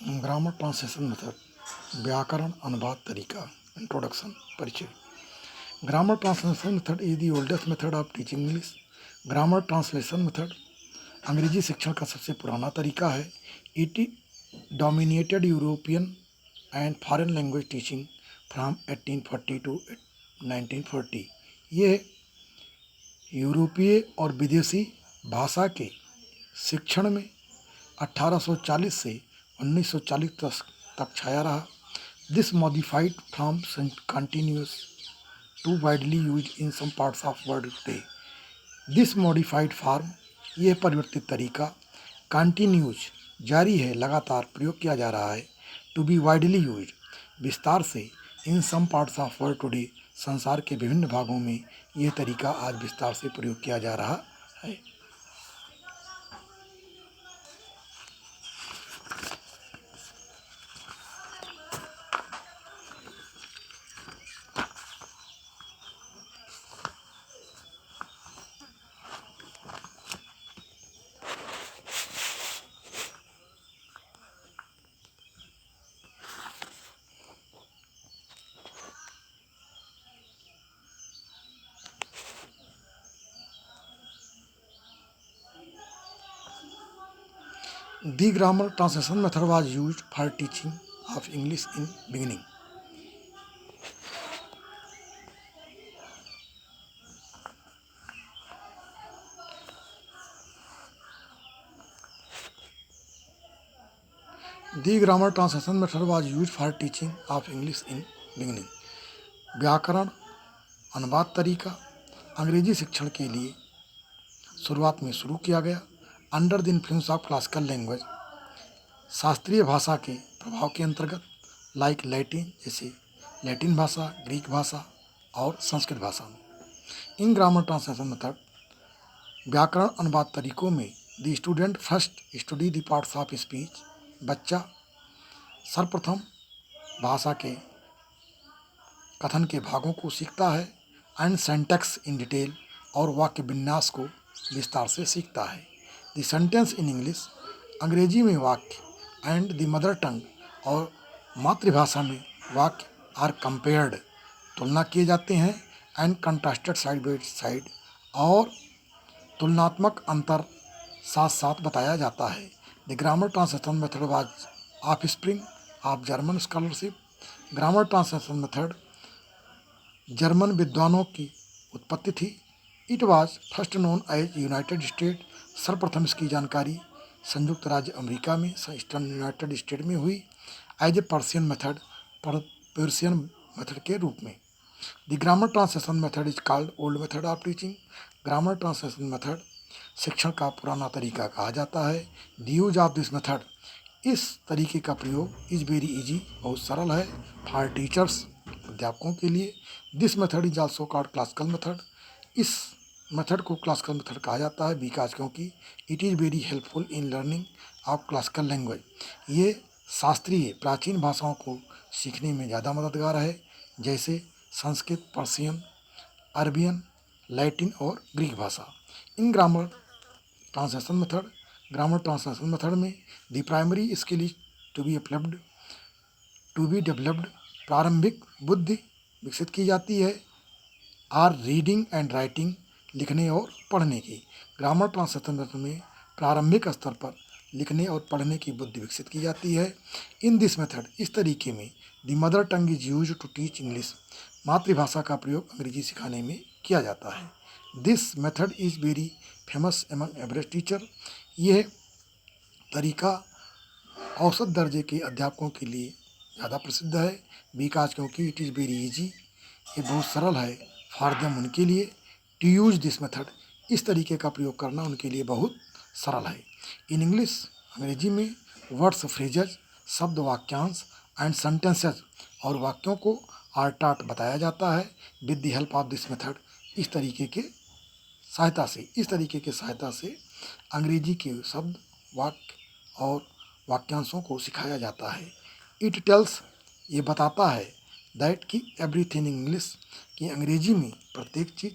Grammar translation method, व्याकरण अनुवाद तरीका। इंट्रोडक्शन, परिचय। Grammar translation method is the oldest method of teaching English. Grammar translation method अंग्रेजी शिक्षण का सबसे पुराना तरीका है। It dominated European and foreign language teaching from 1840 to 1940। ये यूरोपीय और विदेशी भाषा के शिक्षण में 1840 से 1940 तक छाया रहा। This modified from continuous to widely use in some parts of world today. This modified form, यह परिवर्तित तरीका, कंटिन्यूज जारी है, लगातार प्रयोग किया जा रहा है। टू बी वाइडली यूज, विस्तार से, in some parts of world today, संसार के विभिन्न भागों में यह तरीका आज विस्तार से प्रयोग किया जा रहा है। The grammar translation method was used for teaching of English in beginning. The grammar translation method was used for teaching of English in beginning. व्याकरण अनुवाद तरीका अंग्रेजी शिक्षण के लिए शुरुआत में शुरू किया गया। Under the influence of classical language, शास्त्रीय भाषा के प्रभाव के अंतर्गत, लाइक लैटिन, जैसे लैटिन भाषा, ग्रीक भाषा और संस्कृत भाषा में। इन ग्रामर ट्रांसलेशन मेथड, व्याकरण अनुवाद तरीकों में, the student first study the parts of speech, बच्चा सर्वप्रथम भाषा के कथन के भागों को सीखता है। एंड सेंटेक्स इन डिटेल, और वाक्य विन्यास को विस्तार से सीखता है। द सेंटेंस इन इंग्लिश, अंग्रेजी में वाक्य, एंड द मदर टंग, और मातृभाषा में वाक्य, आर कंपेयर्ड, तुलना किए जाते हैं। And contrasted side by side, और तुलनात्मक अंतर साथ साथ बताया जाता है। The grammar translation method was of spring of German scholarship. Grammar translation method German विद्वानों की उत्पत्ति थी। It was first known as United State, सर्वप्रथम इसकी जानकारी संयुक्त राज्य अमेरिका में, ईस्टर्न यूनाइटेड स्टेट में हुई। As a Persian method, Persian method के रूप में। The grammar translation method is called old method of teaching. Grammar translation method शिक्षण का पुराना तरीका कहा जाता है। The use of this method, इस तरीके का प्रयोग, इज वेरी इजी, बहुत सरल है। फॉर टीचर्स, अध्यापकों के लिए। This method is also called classical method, इस मेथड को क्लासिकल मेथड कहा जाता है, बिकॉज क्योंकि it is very helpful in learning of classical language, ये शास्त्रीय प्राचीन भाषाओं को सीखने में ज़्यादा मददगार है, जैसे संस्कृत, पर्शियन, अरबियन, लैटिन और ग्रीक भाषा। In grammar translation method, grammar translation method में the primary skill is to be developed, प्रारंभिक बुद्धि विकसित की जाती है। आर रीडिंग एंड राइटिंग, लिखने और पढ़ने की। ग्रामर ट्रांसलेशन मेथड में प्रारंभिक स्तर पर लिखने और पढ़ने की बुद्धि विकसित की जाती है। इन दिस मेथड, इस तरीके में, the mother tongue is use to teach English, मातृभाषा का प्रयोग अंग्रेजी सिखाने में किया जाता है। This method is very famous among average teacher, यह तरीका औसत दर्जे के अध्यापकों के लिए ज़्यादा प्रसिद्ध है। बिकॉज क्योंकि इट इज़ वेरी इजी, ये बहुत सरल है। फॉर देम, उनके लिए। टू यूज दिस मेथड, इस तरीके का प्रयोग करना उनके लिए बहुत सरल है। इन इंग्लिश, अंग्रेजी में, वर्ड्स, फ्रेजेज, शब्द, वाक्यांश, एंड सेंटेंसेज, और वाक्यों को आर टाट बताया जाता है। With the help of this method, इस तरीके के सहायता से अंग्रेजी के शब्द, वाक्य और वाक्यांशों को सिखाया जाता है। इट टेल्स, ये बताता है, दैट कि एवरीथिंग इंग्लिश, कि अंग्रेजी में प्रत्येक चीज़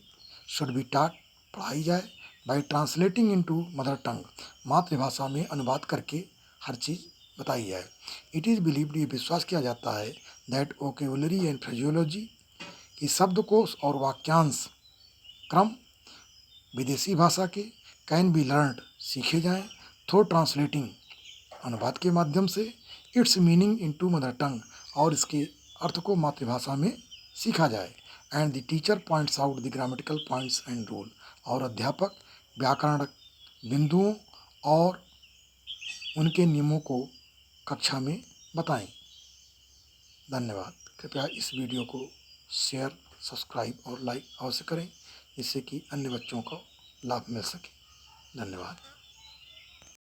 शुड बी टाट, पढ़ाई जाए, by translating into mother tongue, मातृभाषा में अनुवाद करके हर चीज़ बताई जाए। इट इज़ बिलीव्ड, ये विश्वास किया जाता है, दैट वोकेबुलरी एंड फ्रेजियोलॉजी, कि शब्दकोश और वाक्यांश क्रम विदेशी भाषा के कैन बी लर्नड, सीखे जाएं, थ्रू ट्रांसलेटिंग, अनुवाद के माध्यम से, it's meaning into mother tongue, और इसके अर्थ को मातृभाषा में सीखा जाए, and the teacher points out the grammatical points and rule, और अध्यापक व्याकरण बिंदुओं और उनके नियमों को कक्षा में बताएं। धन्यवाद। कृपया इस वीडियो को शेयर, सब्सक्राइब और लाइक अवश्य करें, जिससे कि अन्य बच्चों को लाभ मिल सके। धन्यवाद।